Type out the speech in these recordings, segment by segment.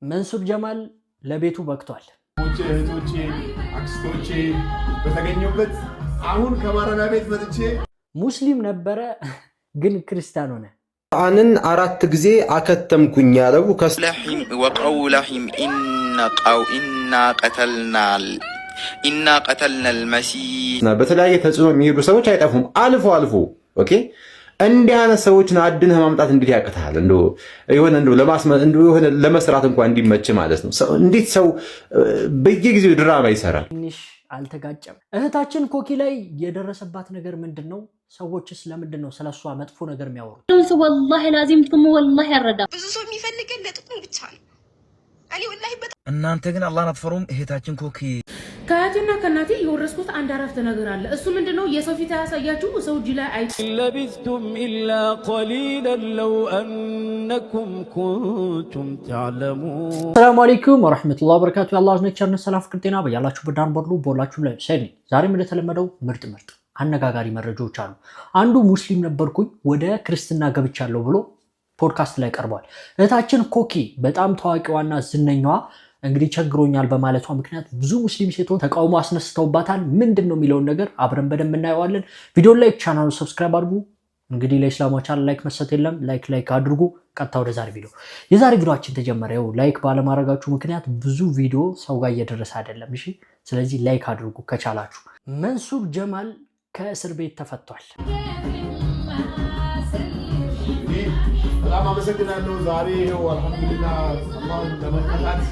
መንሱር ጀማል ለቤቱ በቅቷል። እህቶቼ አክስቶቼ በተገኙበት አሁን ከማረሚያ ቤት መጥቼ ሙስሊም ነበረ ግን ክርስቲያን ሆነ። ቁርአንን 4 ጊዜ አከተምኩኝ ያለው ከስለህም ወቀውለህም ኢና ቀተልናል መሲህ በተለያየ ተጽዕኖ የሚሄዱ ሰዎች አይጠፉም። አልፎ ኦኬ እንዲህ አይነት ሰዎችን አድነህ ማምጣት እንዴት ያቅታል? የሆነ ለመስራት እንኳን እንዲመች ማለት ነው። እንዴት ሰው በየጊዜው ድራማ ይሰራል? ትንሽ አልተጋጨም። እህታችን ኮኪ ላይ የደረሰባት ነገር ምንድነው? ሰዎችስ ለምንድን ነው ስለሷ መጥፎ ነገር የሚያወሩት? ወላሂ ላዚም ትሙ ወላሂ ያረዳ ብዙ ሰው የሚፈልገን ለጥቅሙ ብቻ ነው። አሊ ወላሂ እናንተ ግን አላህን አትፈሩም? እህታችን ኮኪ ከአያቴና ከእናቴ የወረስኩት አንድ አረፍተ ነገር አለ። እሱ ምንድነው? የሰው ፊት ያሳያችሁ ሰው እጅ ላይ አይ ለቢስቱም ኢላ ቀሊላን ለው አንኩም ኩንቱም ተዕለሙን። ሰላም አለይኩም ወራህመቱላሂ ወበረካቱ። የአላህ ነቸርነት ሰላም ፍቅር ጤና በያላችሁበት ዳር በሉ ቦላችሁ ላይ ሰኒ። ዛሬም እንደተለመደው ምርጥ አነጋጋሪ መረጃዎች አሉ። አንዱ ሙስሊም ነበርኩኝ ወደ ክርስትና ገብቻለሁ ብሎ ፖድካስት ላይ ቀርቧል። እህታችን ኮኪ በጣም ታዋቂዋና ዝነኛዋ እንግዲህ ቸግሮኛል በማለቷ ምክንያት ብዙ ሙስሊም ሴቶች ተቃውሞ አስነስተውባታል። ምንድነው የሚለውን ነገር አብረን በደንብ እናየዋለን። ቪዲዮ ላይክ፣ ቻናሉን ሰብስክራይብ አድርጉ። እንግዲህ ለእስላማዊ ቻናል ላይክ መስጠት የለም። ላይክ አድርጉ። ቀጥታ ወደ ዛሬ ቪዲዮ። የዛሬ ቪዲዮአችን ተጀመረው ላይክ ባለማድረጋችሁ ምክንያት ብዙ ቪዲዮ ሰው ጋር እየደረሰ አይደለም። እሺ፣ ስለዚህ ላይክ አድርጉ ከቻላችሁ። መንሱር ጀማል ከእስር ቤት ተፈቷል። በጣም አመሰግናለሁ። ዛሬ ይኸው አልሐምዱሊላህ አላህን ለመቀጣት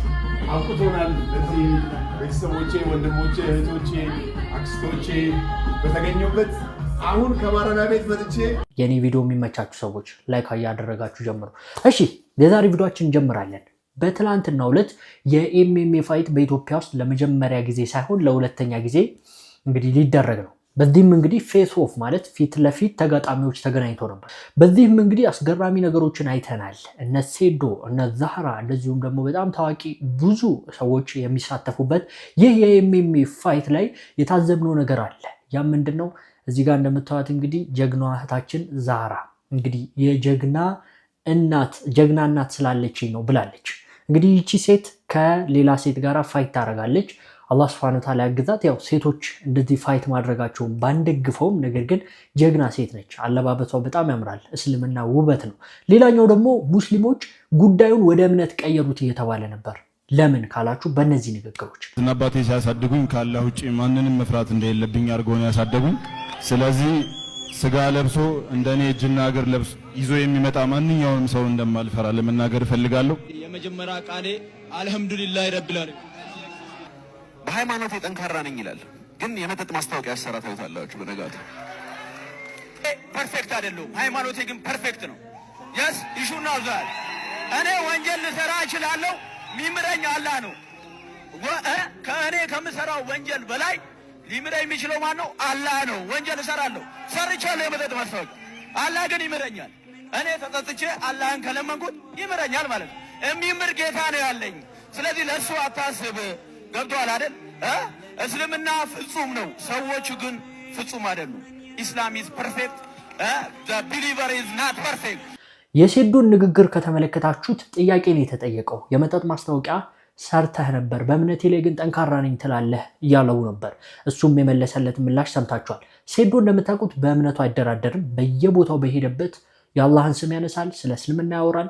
አውቅቶናል። ለዚህ ቤተሰቦቼ፣ ወንድሞቼ፣ እህቶቼ፣ አክስቶቼ በተገኙበት አሁን ከማረሚያ ቤት መጥቼ የኔ ቪዲዮ የሚመቻችሁ ሰዎች ላይክ እያደረጋችሁ ጀምሩ። እሺ የዛሬ ቪዲዮአችን እንጀምራለን። በትላንትናው ዕለት የኤምኤምኤ ፋይት በኢትዮጵያ ውስጥ ለመጀመሪያ ጊዜ ሳይሆን ለሁለተኛ ጊዜ እንግዲህ ሊደረግ ነው። በዚህም እንግዲህ ፌስ ኦፍ ማለት ፊት ለፊት ተጋጣሚዎች ተገናኝተው ነበር። በዚህም እንግዲህ አስገራሚ ነገሮችን አይተናል። እነ ሴዶ፣ እነ ዛህራ እንደዚሁም ደግሞ በጣም ታዋቂ ብዙ ሰዎች የሚሳተፉበት ይህ የኤምኤምኤ ፋይት ላይ የታዘብነው ነገር አለ። ያ ምንድነው? እዚህ ጋር እንደምታዩት እንግዲህ ጀግናዋ እህታችን ዛህራ እንግዲህ የጀግና እናት ስላለችኝ ነው ብላለች። እንግዲህ ይቺ ሴት ከሌላ ሴት ጋር ፋይት ታደርጋለች። አላህ Subhanahu Wa Ta'ala ያግዛት። ያው ሴቶች እንደዚህ ፋይት ማድረጋቸውን ባንደግፈውም ነገር ግን ጀግና ሴት ነች። አለባበሷ በጣም ያምራል። እስልምና ውበት ነው። ሌላኛው ደግሞ ሙስሊሞች ጉዳዩን ወደ እምነት ቀየሩት እየተባለ ነበር። ለምን ካላችሁ በእነዚህ ንግግሮች አባቴ ሲያሳድጉኝ ከአላህ ውጪ ማንንም መፍራት እንደሌለብኝ አድርገው ነው ያሳደጉኝ። ስለዚህ ስጋ ለብሶ እንደኔ እጅና እግር ለብሶ ይዞ የሚመጣ ማንኛውንም ሰው እንደማልፈራ ለመናገር እፈልጋለሁ። የመጀመሪያ ቃሌ አልহামዱሊላህ ረቢል ዓለሚን። በሃይማኖቴ ጠንካራ ነኝ ይላል፣ ግን የመጠጥ ማስታወቂያ ያሰራ ታዩታላችሁ። በነጋቱ ፐርፌክት አይደለም፣ ሃይማኖቴ ግን ፐርፌክት ነው። yes you should know that እኔ ወንጀል ልሰራ እችላለሁ፣ ሚምረኝ አላህ ነው። ከእኔ ከምሰራው ወንጀል በላይ ሊምረኝ የሚችለው ማን ነው? አላህ ነው። ወንጀል እሰራለሁ፣ ሰርቻለሁ የመጠጥ ማስታወቂያ፣ አላህ ግን ይምረኛል። እኔ ተጠጥቼ አላህን ከለመንኩት ይምረኛል ማለት ነው። የሚምር ጌታ ነው ያለኝ። ስለዚህ ለሱ አታስብ። ገብቷል አይደል? እስልምና ፍጹም ነው፣ ሰዎቹ ግን ፍጹም አይደሉም። ኢስላም ኢዝ ፐርፌክት፣ the believer is not perfect። የሴዶን ንግግር ከተመለከታችሁት ጥያቄ ነው የተጠየቀው። የመጠጥ ማስታወቂያ ሰርተህ ነበር፣ በእምነቴ ላይ ግን ጠንካራ ነኝ ትላለህ እያለው ነበር። እሱም የመለሰለት ምላሽ ሰምታችኋል። ሴዶ እንደምታውቁት በእምነቱ አይደራደርም። በየቦታው በሄደበት የአላህን ስም ያነሳል፣ ስለ እስልምና ያወራል።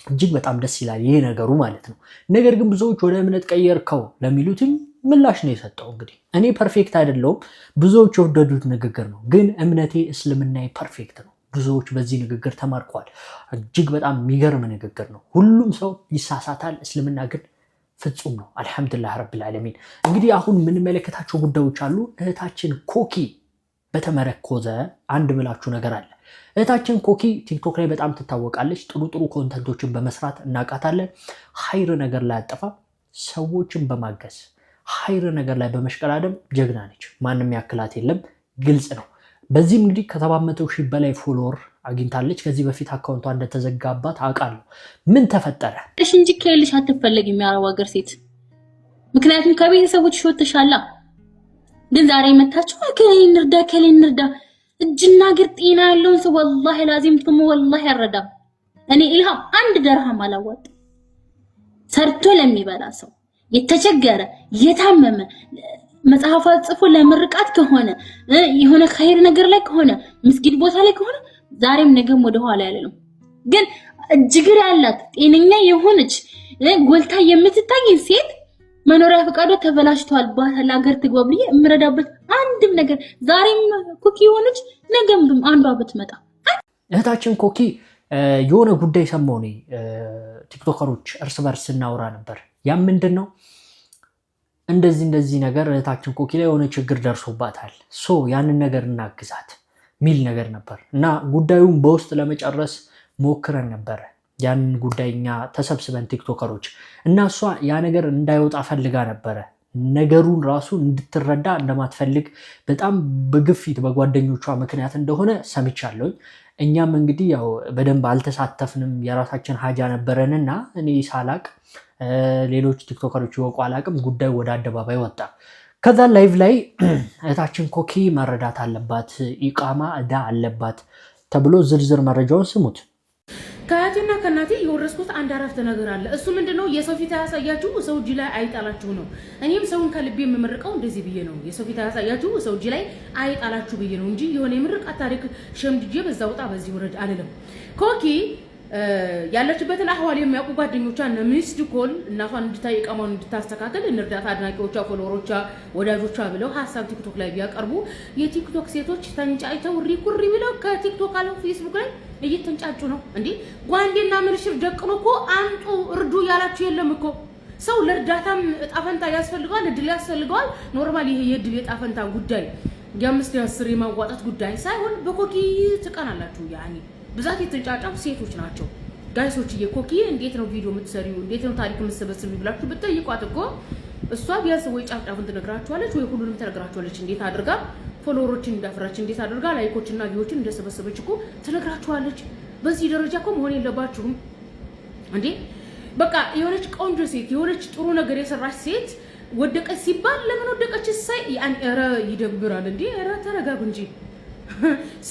እጅግ በጣም ደስ ይላል ይሄ ነገሩ ማለት ነው። ነገር ግን ብዙዎች ወደ እምነት ቀየርከው ለሚሉትኝ ምላሽ ነው የሰጠው። እንግዲህ እኔ ፐርፌክት አይደለሁም፣ ብዙዎች የወደዱት ንግግር ነው። ግን እምነቴ እስልምናዬ ፐርፌክት ነው። ብዙዎች በዚህ ንግግር ተማርከዋል። እጅግ በጣም የሚገርም ንግግር ነው። ሁሉም ሰው ይሳሳታል፣ እስልምና ግን ፍጹም ነው። አልহামዱሊላህ ረቢል ዓለሚን። እንግዲህ አሁን የምንመለከታቸው ጉዳዮች አሉ። እህታችን ኮኪ በተመረኮዘ አንድ ምላችሁ ነገር አለ። እህታችን ኮኪ ቲክቶክ ላይ በጣም ትታወቃለች። ጥሩ ኮንተንቶችን በመስራት እናውቃታለን። ሀይር ነገር ላይ አጠፋ ሰዎችን በማገዝ ሀይር ነገር ላይ በመሽቀዳደም ጀግና ነች። ማንም ያክላት የለም፣ ግልጽ ነው። በዚህም እንግዲህ ከ700,000 በላይ ፎሎወር አግኝታለች። ከዚህ በፊት አካውንቷ እንደተዘጋባት አውቃለሁ። ምን ተፈጠረ? እሺ እንጂ ከልሽ አትፈልጊም የአረብ ሀገር ሴት፣ ምክንያቱም ከቤተሰቦች ወጥተሻላ። ግን ዛሬ መታችሁ ከሌ እንርዳ እጅና እግር ጤና ያለውን ሰው ወላሂ ላዚም ትሙ ወላሂ ያረዳ። እኔ ኢልሃም አንድ ደርሃም አላወጣ። ሰርቶ ለሚበላ ሰው የተቸገረ የታመመ መጽሐፍ ጽፎ ለምርቃት ከሆነ የሆነ ኸይር ነገር ላይ ከሆነ መስጊድ ቦታ ላይ ከሆነ ዛሬም ነገም ወደ ኋላ ያለ ነው። ግን እጅግር ያላት ጤነኛ የሆነች ጎልታ የምትታይ ሴት መኖሪያ ፈቃዷ ተበላሽቷል ባታል ሀገር ትግባ ብዬ እምረዳበት አንድም ነገር ዛሬም ኮኪ ሆነች ነገም አንዷ ብትመጣ እህታችን ኮኪ የሆነ ጉዳይ ሰማሁ እኔ ቲክቶከሮች እርስ በርስ እናወራ ነበር። ያ ምንድነው እንደዚህ ነገር እህታችን ኮኪ ላይ የሆነ ችግር ደርሶባታል ያንን ነገር እናግዛት ሚል ነገር ነበር እና ጉዳዩን በውስጥ ለመጨረስ ሞክረን ነበር። ያን ጉዳይኛ ተሰብስበን ቲክቶከሮች እና እሷ ያ ነገር እንዳይወጣ ፈልጋ ነበር። ነገሩን ራሱ እንድትረዳ እንደማትፈልግ በጣም በግፊት በጓደኞቿ ምክንያት እንደሆነ ሰምቻለሁ። እኛም እንግዲህ ያው በደንብ አልተሳተፍንም፣ የራሳችን ሀጃ ነበረንና እኔ ሳላቅ ሌሎች ቲክቶከሮች ይወቁ አላቅም ጉዳዩ ወደ አደባባይ ወጣ። ከዛ ላይቭ ላይ እህታችን ኮኪ መረዳት አለባት፣ ኢቃማ እዳ አለባት ተብሎ ዝርዝር መረጃውን ስሙት። ከአያቴና ከእናቴ የወረስኩት አንድ አረፍተ ነገር አለ። እሱ ምንድነው? የሰው ፊት ያሳያችሁ ሰው እጅ ላይ አይጣላችሁ ነው። እኔም ሰውን ከልቤ የምመርቀው እንደዚህ ብዬ ነው። የሰው ፊት ያሳያችሁ ሰው እጅ ላይ አይጣላችሁ ብዬ ነው እንጂ የሆነ የምርቃት ታሪክ ሸምድጄ በዛ ወጣ በዚህ ወረድ አልልም። ኮኪ ያለችበትን አህዋል የሚያውቁ ጓደኞቿ እነ ሚስድ ኮል እናቷን እንድታይ ቀማውን እንድታስተካከል እንርዳታ አድናቂዎቿ፣ ፎሎወሮቿ፣ ወዳጆቿ ብለው ሀሳብ ቲክቶክ ላይ ቢያቀርቡ የቲክቶክ ሴቶች ተንጫጭተው ሪኩሪ ብለው ከቲክቶክ አለው ፌስቡክ ላይ እየተንጫጩ ነው። እንዴ ጓንዴና ምንሽር ደቅኖ እኮ አንጡ እርዱ ያላችሁ የለም እኮ። ሰው ለእርዳታም ጣፈንታ ያስፈልገዋል፣ እድል ያስፈልገዋል። ኖርማል ይሄ የእድል የጣፈንታ ጉዳይ የአምስት የአስር የማዋጣት ጉዳይ ሳይሆን በኮኪ ትቀናላችሁ። ያኔ ብዛት የተንጫጫው ሴቶች ናቸው። ጋይሶችዬ ኮኪ እንዴት ነው ቪዲዮ የምትሰሪው እንዴት ነው ታሪክ የምትሰበስቢው ብላችሁ ብትጠይቋት እኮ እሷ ቢያንስ ወይ ጫፍጫፉን ትነግራችኋለች ወይ ሁሉንም ትነግራችኋለች። እንዴት አድርጋ ፎሎወሮችን እንዳፈራች እንዴት አድርጋ ላይኮችና ቪዲዮችን እንደሰበሰበች እኮ ትነግራችኋለች። በዚህ ደረጃ እኮ መሆን የለባችሁም እንዴ። በቃ የሆነች ቆንጆ ሴት የሆነች ጥሩ ነገር የሰራች ሴት ወደቀች ሲባል ለምን ወደቀች ሳይ ያን ኧረ ይደብራል እንዴ። ኧረ ተረጋጉ እንጂ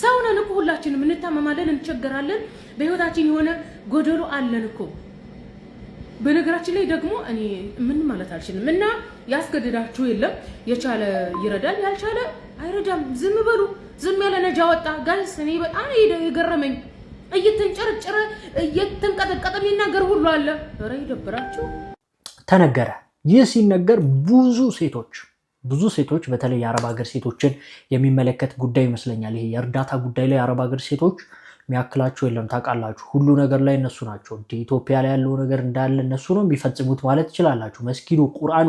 ሰው ነን እኮ ሁላችንም እንታመማለን፣ እንቸገራለን። በህይወታችን የሆነ ጎደሎ አለን እኮ። በነገራችን ላይ ደግሞ እኔ ምን ማለት አልችልም እና ያስገድዳችሁ የለም። የቻለ ይረዳል፣ ያልቻለ አይረዳም። ዝም በሉ። ዝም ያለ ነጃ ወጣ። ጋይስ እኔ በጣም የገረመኝ እየተንጨረጨረ እየተንቀጠቀጠ የሚናገር ሁሉ አለ። ኧረ ይደብራችሁ። ተነገረ። ይህ ሲነገር ብዙ ሴቶች በተለይ የአረብ ሀገር ሴቶችን የሚመለከት ጉዳይ ይመስለኛል። ይሄ የእርዳታ ጉዳይ ላይ የአረብ ሀገር ሴቶች የሚያክላቸው የለም። ታውቃላችሁ፣ ሁሉ ነገር ላይ እነሱ ናቸው። ኢትዮጵያ ላይ ያለው ነገር እንዳለ እነሱ ነው የሚፈጽሙት ማለት ትችላላችሁ። መስጊዱ ቁርአኑ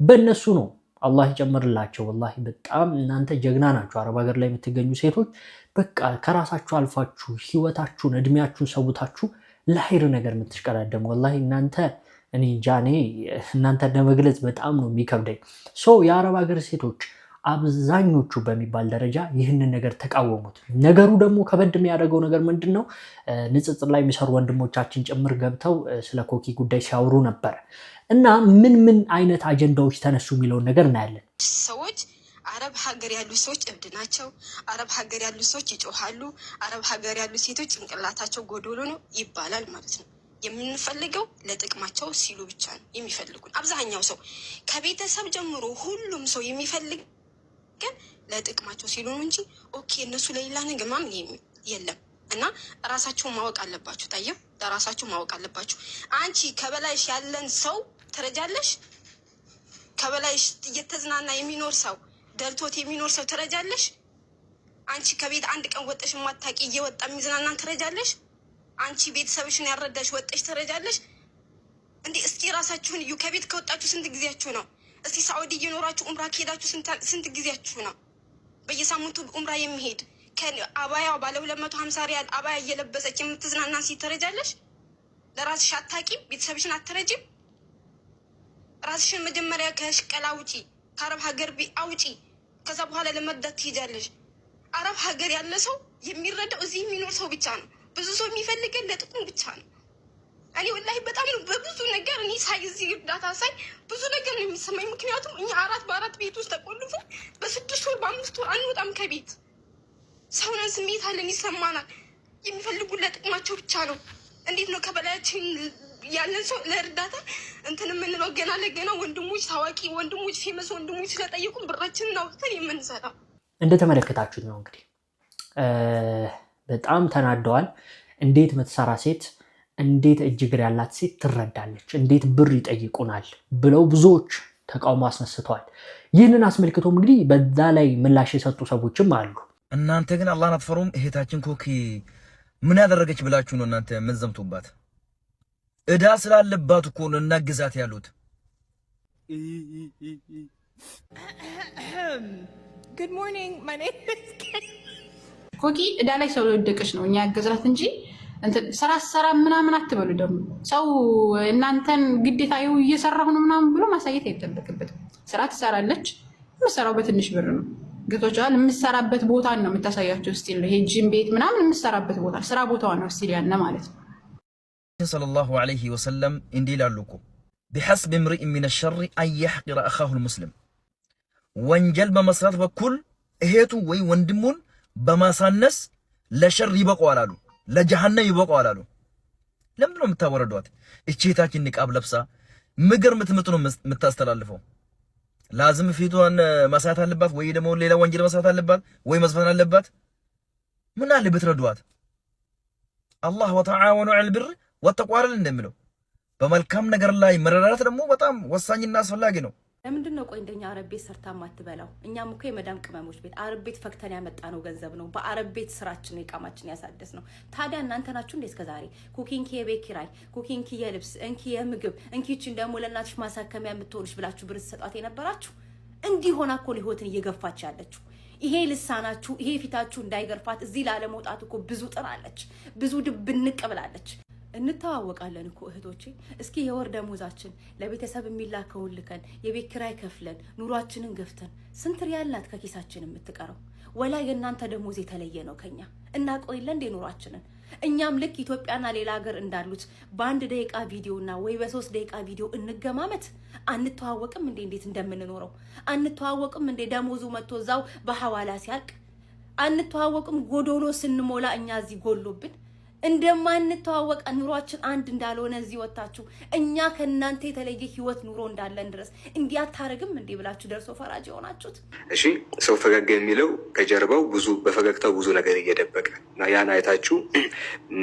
በእነሱ ነው። አላህ ይጨምርላቸው። ወላሂ በጣም እናንተ ጀግና ናቸው። አረብ ሀገር ላይ የምትገኙ ሴቶች በቃ ከራሳችሁ አልፋችሁ ህይወታችሁን እድሜያችሁን ሰውታችሁ ለኸይር ነገር የምትሽቀዳደሙ ወላሂ እናንተ እኔ ጃኔ እናንተ ለመግለጽ በጣም ነው የሚከብደኝ። የአረብ ሀገር ሴቶች አብዛኞቹ በሚባል ደረጃ ይህንን ነገር ተቃወሙት። ነገሩ ደግሞ ከበድ የሚያደርገው ነገር ምንድን ነው? ንጽጽር ላይ የሚሰሩ ወንድሞቻችን ጭምር ገብተው ስለ ኮኪ ጉዳይ ሲያወሩ ነበር እና ምን አይነት አጀንዳዎች ተነሱ የሚለውን ነገር እናያለን። ሰዎች አረብ ሀገር ያሉ ሰዎች እብድ ናቸው፣ አረብ ሀገር ያሉ ሰዎች ይጮሃሉ፣ አረብ ሀገር ያሉ ሴቶች ጭንቅላታቸው ጎዶሎ ነው ይባላል ማለት ነው። የምንፈልገው ለጥቅማቸው ሲሉ ብቻ ነው የሚፈልጉን። አብዛኛው ሰው ከቤተሰብ ጀምሮ ሁሉም ሰው የሚፈልግ ግን ለጥቅማቸው ሲሉ ነው እንጂ ኦኬ እነሱ ለሌላ ነገር ማምን የለም። እና ራሳችሁን ማወቅ አለባችሁ። ታየው ለራሳችሁ ማወቅ አለባችሁ። አንቺ ከበላይሽ ያለን ሰው ትረጃለሽ? ከበላይሽ እየተዝናና የሚኖር ሰው ደልቶት የሚኖር ሰው ትረጃለሽ? አንቺ ከቤት አንድ ቀን ወጥሽ ማታቂ እየወጣ የሚዝናናን ትረጃለሽ? አንቺ ቤተሰብሽን ያረዳሽ ወጥሽ ትረጃለሽ እንዴ? እስኪ ራሳችሁን እዩ። ከቤት ከወጣችሁ ስንት ጊዜያችሁ ነው? እስቲ ሳዑዲ እየኖራችሁ ኡምራ ከሄዳችሁ ስንት ጊዜያችሁ ነው? በየሳምንቱ ኡምራ የሚሄድ አባያ ባለ 250 ሪያል አባያ እየለበሰች የምትዝናና ሴት ትረጃለሽ? ለራስሽ አታቂም? ቤተሰብሽን አትረጂም? ራስሽን መጀመሪያ ከሽቀላ አውጪ፣ ከአረብ ሀገር አውጪ። ከዛ በኋላ ለመርዳት ትሄጃለሽ። አረብ ሀገር ያለ ሰው የሚረዳው እዚህ የሚኖር ሰው ብቻ ነው። ብዙ ሰው የሚፈልገን ለጥቅሙ ብቻ ነው። እኔ ወላሂ በጣም ነው በብዙ ነገር እኔ ሳይ እዚህ እርዳታ ሳይ ብዙ ነገር ነው የሚሰማኝ። ምክንያቱም እኛ 4 ቤት ውስጥ ተቆልፎ በ6 ወር በ5 ወር አንወጣም ከቤት። ሰውነን ስሜት አለን፣ ይሰማናል። የሚፈልጉን ለጥቅማቸው ብቻ ነው። እንዴት ነው ከበላያችን ያለን ሰው ለእርዳታ እንትን የምንለው ገና ለገና ወንድሞች ታዋቂ ወንድሞች ፌመስ ወንድሞች ስለጠየቁን ብራችንን አውጥተን የምንሰራው። እንደተመለከታችሁት ነው እንግዲህ በጣም ተናደዋል። እንዴት ምትሰራ ሴት እንዴት እጅግር ያላት ሴት ትረዳለች? እንዴት ብር ይጠይቁናል ብለው ብዙዎች ተቃውሞ አስነስተዋል። ይህንን አስመልክቶም እንግዲህ በዛ ላይ ምላሽ የሰጡ ሰዎችም አሉ። እናንተ ግን አላህን አትፈሩም? እህታችን ኮኪ ምን ያደረገች ብላችሁ ነው እናንተ የምትዘምቱባት? እዳ ስላለባት እኮ ነው እናግዛት ያሉት። Good morning, my name is ኮኪ እዳ ላይ ሰው ለወደቀች ነው እኛ ያገዝራት እንጂ ስራ ሰራ ምናምን አትበሉ። ደግሞ ሰው እናንተን ግዴታ ይው እየሰራሁ ነው ምናምን ብሎ ማሳየት አይጠበቅበትም። ስራ ትሰራለች፣ የምትሰራው በትንሽ ብር ነው። ግቶቻል የምትሰራበት ቦታ ነው የምታሳያቸው። ስቲል ነው ይሄ ጂም ቤት ምናምን የምትሰራበት ቦታ ስራ ቦታዋ ነው ስቲል ያነ ማለት ነው። ሰለላሁ ዐለይሂ ወሰለም እንዲህ ይላሉ እኮ ቢሐስብ امرئ من الشر ان يحقر اخاه المسلم ወንጀል በመስራት በኩል እህቱ ወይ ወንድሙን በማሳነስ ለሸር ይበቃዋል አሉ፣ ለጀሃነም ይበቃዋል አሉ። ለምን ነው የምታወረዷት? እቺ እህታችን ንቃብ ለብሳ ምገርም ትምህርት ነው የምታስተላልፈው። ላዝም ፊቷን ማሳት አለባት ወይ ደግሞ ሌላ ወንጀል መስራት አለባት ወይ መዝፈን አለባት? ምን አለ ብትረዷት? አላህ ወተዓወኑ ዐለል ቢር ወተቅዋ እንደሚለው በመልካም ነገር ላይ መረዳዳት ደግሞ በጣም ወሳኝና አስፈላጊ ነው። ለምንድን ነው ቆይ እንደኛ አረብ ቤት ሰርታ ማትበላው? እኛም እኮ የመዳም ቅመሞች ቤት አረብ ቤት ፈክተን ያመጣ ነው ገንዘብ ነው። በአረብ ቤት ስራችን ነው የቃማችን ያሳደስ ነው። ታዲያ እናንተ ናችሁ እንዴ እስከዛሬ ኩኪንግ የቤት ኪራይ፣ ኩኪንግ የልብስ፣ እንኪ የምግብ፣ እንኪችን ደግሞ ለእናትሽ ማሳከሚያ የምትሆንሽ ብላችሁ ብር ሰጣት የነበራችሁ? እንዲህ ሆና እኮ ነው ህይወትን እየገፋች ያለችው። ይሄ ልሳናችሁ ይሄ ፊታችሁ እንዳይገርፋት እዚህ ላለመውጣት እኮ ብዙ ጥራለች፣ ብዙ ድብንቅ ብላለች። እንተዋወቃለን እኮ እህቶቼ። እስኪ የወር ደሞዛችን ለቤተሰብ የሚላከውን ልከን የቤት ኪራይ ከፍለን ኑሯችንን ገፍተን ስንት ሪያል ናት ከኪሳችን የምትቀረው? ወላ የእናንተ ደሞዝ የተለየ ነው ከኛ? እናቆይለ እንዴ ኑሯችንን? እኛም ልክ ኢትዮጵያና ሌላ ሀገር እንዳሉት በአንድ ደቂቃ ቪዲዮና ወይ በ3 ደቂቃ ቪዲዮ እንገማመት? አንተዋወቅም እንዴ እንዴት እንደምንኖረው? አንተዋወቅም እንዴ ደሞዙ መጥቶ እዛው በሐዋላ ሲያልቅ? አንተዋወቅም ጎዶሎ ስንሞላ እኛ እዚህ ጎሎብን? እንደማንተዋወቅ ኑሯችን አንድ እንዳልሆነ እዚህ ወጣችሁ እኛ ከናንተ የተለየ ህይወት ኑሮ እንዳለን ድረስ እንዲያታረግም እንዴ ብላችሁ ደርሶ ፈራጅ ሆናችሁት። እሺ ሰው ፈገግ የሚለው ከጀርባው ብዙ በፈገግታው ብዙ ነገር እየደበቀ እና ያን አይታችሁ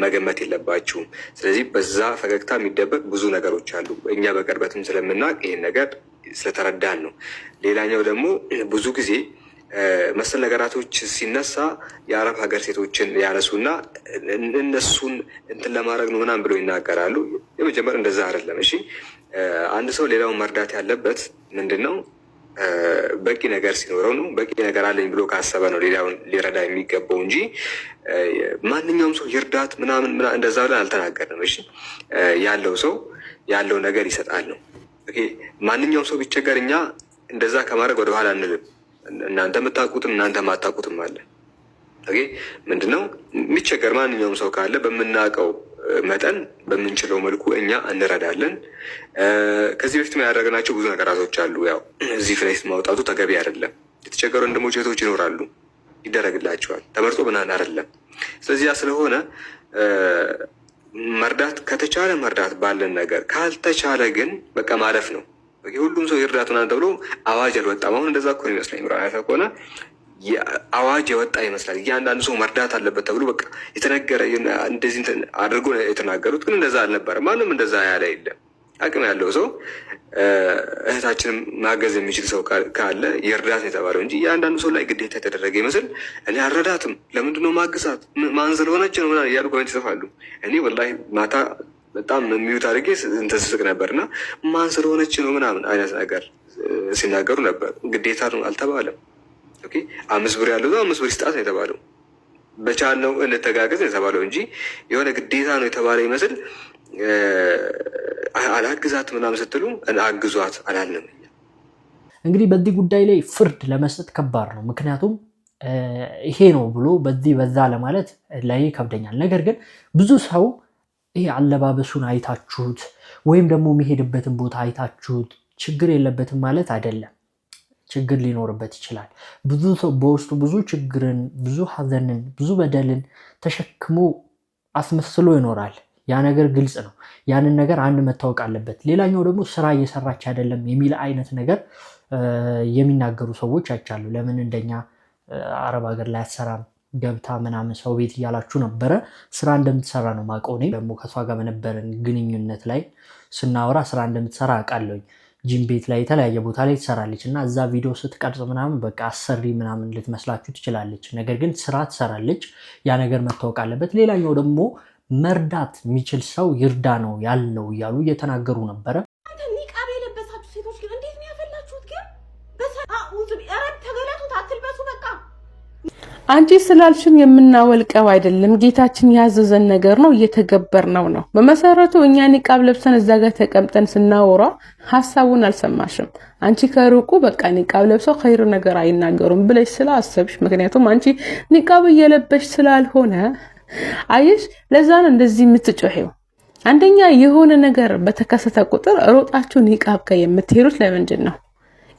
መገመት የለባችሁም። ስለዚህ በዛ ፈገግታ የሚደበቅ ብዙ ነገሮች አሉ። እኛ በቅርበትም ስለምናውቅ ይሄን ነገር ስለተረዳን ነው። ሌላኛው ደግሞ ብዙ ጊዜ መሰል ነገራቶች ሲነሳ የአረብ ሀገር ሴቶችን ያነሱና እነሱን እንትን ለማድረግ ነው ምናምን ብለው ይናገራሉ። የመጀመሪያ እንደዛ አይደለም። እሺ አንድ ሰው ሌላውን መርዳት ያለበት ምንድን ነው? በቂ ነገር ሲኖረው ነው። በቂ ነገር አለኝ ብሎ ካሰበ ነው ሌላውን ሊረዳ የሚገባው እንጂ ማንኛውም ሰው ይርዳት ምናምን እንደዛ ብለን አልተናገርንም። እሺ ያለው ሰው ያለው ነገር ይሰጣል ነው። ማንኛውም ሰው ቢቸገር እኛ እንደዛ ከማድረግ ወደኋላ አንልም። እናንተ የምታውቁትም እናንተ ማታውቁትም አለ። ኦኬ ምንድነው የሚቸገር ማንኛውም ሰው ካለ በምናውቀው መጠን በምንችለው መልኩ እኛ እንረዳለን። ከዚህ በፊት ያደረግናቸው ብዙ ነገራቶች አሉ። ያው እዚህ ፍሬስ ማውጣቱ ተገቢ አይደለም። የተቸገሩ ወንድሞች እህቶች ይኖራሉ፣ ይደረግላቸዋል። ተመርጦ ምናምን አይደለም። ስለዚህ ያ ስለሆነ መርዳት ከተቻለ መርዳት ባለን ነገር፣ ካልተቻለ ግን በቃ ማለፍ ነው። ሁሉም ሰው ይርዳት ምናምን ተብሎ አዋጅ አልወጣም። አሁን እንደዛ እኮ ነው ይመስለኝ። ምራታ ከሆነ አዋጅ የወጣ ይመስላል። እያንዳንዱ ሰው መርዳት አለበት ተብሎ በቃ የተነገረ እንደዚህ አድርጎ የተናገሩት፣ ግን እንደዛ አልነበረ። ማንም እንደዛ ያለ የለም። አቅም ያለው ሰው እህታችንም ማገዝ የሚችል ሰው ካለ ይርዳት የተባለው እንጂ እያንዳንዱ ሰው ላይ ግዴታ የተደረገ ይመስል እኔ አልረዳትም፣ ለምንድነው ማግዛት፣ ማን ስለሆነች ነው ምናምን እያሉ ኮሜንት ይጽፋሉ። እኔ ወላሂ ማታ በጣም የሚዩት አድርጌ እንትን ስስቅ ነበርና ማን ስለሆነች ነው ምናምን አይነት ነገር ሲናገሩ ነበር። ግዴታ ነው አልተባለም። ኦኬ 5 ብር ያለው 5 ብር ይስጣት ነው የተባለው። በቻልነው እንተጋገዝ ነው የተባለው እንጂ የሆነ ግዴታ ነው የተባለ ይመስል አላግዛት ምናምን ስትሉ አግዟት አላልንም። እንግዲህ በዚህ ጉዳይ ላይ ፍርድ ለመስጠት ከባድ ነው። ምክንያቱም ይሄ ነው ብሎ በዚህ በዛ ለማለት ላይ ይከብደኛል። ነገር ግን ብዙ ሰው ይሄ አለባበሱን አይታችሁት ወይም ደግሞ የሚሄድበትን ቦታ አይታችሁት ችግር የለበትም ማለት አይደለም። ችግር ሊኖርበት ይችላል። ብዙ ሰው በውስጡ ብዙ ችግርን፣ ብዙ ሐዘንን፣ ብዙ በደልን ተሸክሞ አስመስሎ ይኖራል። ያ ነገር ግልጽ ነው። ያንን ነገር አንድ መታወቅ አለበት። ሌላኛው ደግሞ ስራ እየሰራች አይደለም የሚል አይነት ነገር የሚናገሩ ሰዎች አይቻሉ። ለምን እንደኛ አረብ ሀገር ላይ አትሰራም ገብታ ምናምን ሰው ቤት እያላችሁ ነበረ። ስራ እንደምትሰራ ነው የማውቀው። እኔ ደግሞ ከሷ ጋር በነበረን ግንኙነት ላይ ስናወራ ስራ እንደምትሰራ አውቃለሁኝ። ጂም ቤት ላይ የተለያየ ቦታ ላይ ትሰራለች እና እዛ ቪዲዮ ስትቀርጽ ምናምን በቃ አሰሪ ምናምን ልትመስላችሁ ትችላለች። ነገር ግን ስራ ትሰራለች። ያ ነገር መታወቅ አለበት። ሌላኛው ደግሞ መርዳት የሚችል ሰው ይርዳ ነው ያለው እያሉ እየተናገሩ ነበረ። ኒቃብ የለበሳችሁ ሴቶች ግን እንዴት ነው ያፈላችሁት? ግን ተገለጡት፣ አትልበሱ በቃ። አንቺ ስላልሽን የምናወልቀው አይደለም፣ ጌታችን ያዘዘን ነገር ነው፣ እየተገበርነው ነው። በመሰረቱ እኛ ኒቃብ ለብሰን እዛ ጋር ተቀምጠን ስናወራ ሐሳቡን አልሰማሽም። አንቺ ከሩቁ በቃ ኒቃብ ለብሰው ኸይር ነገር አይናገሩም ብለሽ ስላሰብሽ፣ ምክንያቱም አንቺ ኒቃብ እየለበሽ ስላልሆነ አይሽ፣ ለዛ ነው እንደዚህ የምትጮሄው። አንደኛ የሆነ ነገር በተከሰተ ቁጥር ሮጣችሁ ኒቃብ ጋር የምትሄዱት ለምንድን ነው?